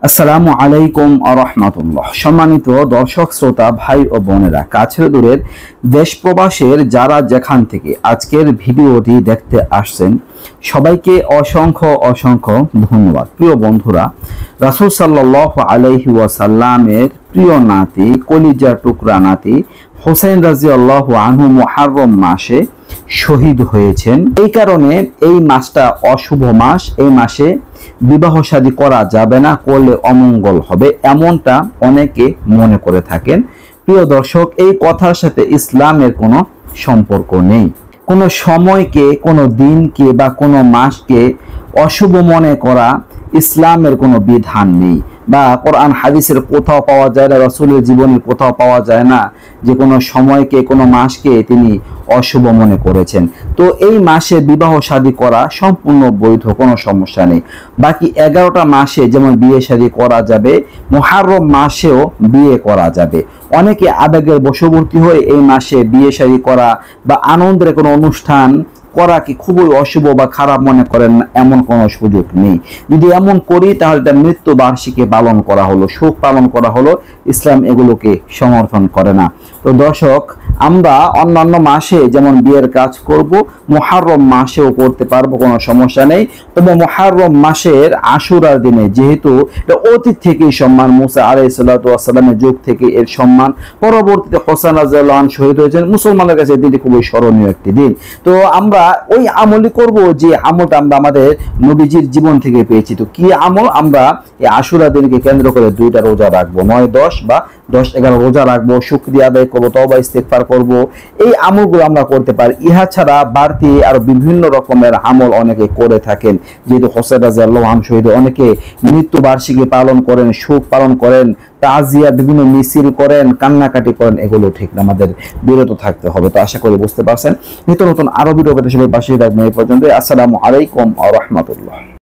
আসসালামু আলাইকুম আরহামাতুল্লাহ। সম্মানিত দর্শক শ্রোতা ভাই ও বোনেরা, কাছের দূরের দেশ প্রবাসের যারা যেখান থেকে আজকের ভিডিওটি দেখতে আসছেন, সবাইকে অসংখ্য অসংখ্য ধন্যবাদ। প্রিয় বন্ধুরা, রাসূল সাল্লাল্লাহু আলাইহি ওয়াসাল্লামের প্রিয় নাতি, কলিজার টুকরা নাতি হোসেন রাদিয়াল্লাহু আনহু মুহররম মাসে শহীদ হয়েছেন। এই কারণে এই মাসটা অশুভ মাস। এই মাসে বিবাহ শাদী করা যাবে না, করলে অমঙ্গল হবে, এমনটা অনেকে মনে করে থাকেন। প্রিয় দর্শক, এই কথার সাথে ইসলামের কোনো সম্পর্ক নেই। কোনো সময়কে, কোনো দিনকে বা কোনো মাসকে অশুভ মনে করা ইসলামের কোনো বিধান নেই, বা কোরআন হাদিসের কোথাও পাওয়া যায় না, রাসূলের জীবনের কোথাও পাওয়া যায় না যে কোনো সময়কে, কোনো মাসকে তিনি অশুভ মনে করেছেন। তো এই মাসে বিবাহ শাদী করা সম্পূর্ণ বৈধ, কোনো সমস্যা নেই। বাকি 11টা মাসে যেমন বিয়ে শাদী করা যাবে, মুহররম মাসেও বিয়ে করা যাবে। অনেকে আবেগের বশবর্তী হয়ে এই মাসে বিয়ে শাদী করা বা আনন্দের কোনো অনুষ্ঠান করা কি খুবই অশুভ বা খারাপ মনে করেন, এমন কোনো সুযোগ নেই। যদি এমন করি তাহলে এটা মৃত্যু বার্ষিকী পালন করা হলো, শোক পালন করা হলো। ইসলাম এগুলোকে সমর্থন করে না। তো দর্শক, আমরা অন্যান্য মাসে যেমন বিয়ের কাজ করব, মুহররম মাসেও করতে পারবো, কোনো সমস্যা নেই। তবে মুহররম মাসের আশুরার দিনে, যেহেতু এটা অতীত থেকেই সম্মান, মুসা আলাইহিস সালাতু ওয়াস সালামের যুগ থেকে এর সম্মান, পরবর্তীতে হোসেন রাদিয়াল্লাহু আনহু শহীদ হয়েছেন, মুসলমানদের কাছে এটি খুবই স্মরণীয় একটি দিন। তো আমরা ওই আমলই করব যে আমলটা আমরা আমাদের নবীজির জীবন থেকে পেয়েছি। তো কি আমল? আমরা এই আশুরা দিনকে কেন্দ্র করে 2টা রোজা রাখবো, 9-10 বা 10-11 রোজা রাখবো, শুকরিয়া আদায় করবো, তওবা ইস্তেগফার করব। এই আমলগুলো আমরা করতে পারি। ইহা ছাড়া বাড়তি আরো বিভিন্ন রকমের আমল অনেকে করে থাকেন। যেহেতু হোসেন রাদিয়াল্লাহু আনহু শহীদ, অনেকে মৃত্যু বার্ষিকী পালন করেন, শোক পালন করেন, তাজিয়া, বিভিন্ন মিছিল করেন, কান্নাকাটি করেন। এগুলো ঠিক না, আমাদের বিরত থাকতে হবে। তো আশা করি বুঝতে পারছেন। নিত্য নতুন আরো ভিডিও পেতে সবাই পাশে থাকবেন। এই পর্যন্ত। আসসালামু আলাইকুম ওয়া রাহমাতুল্লাহ।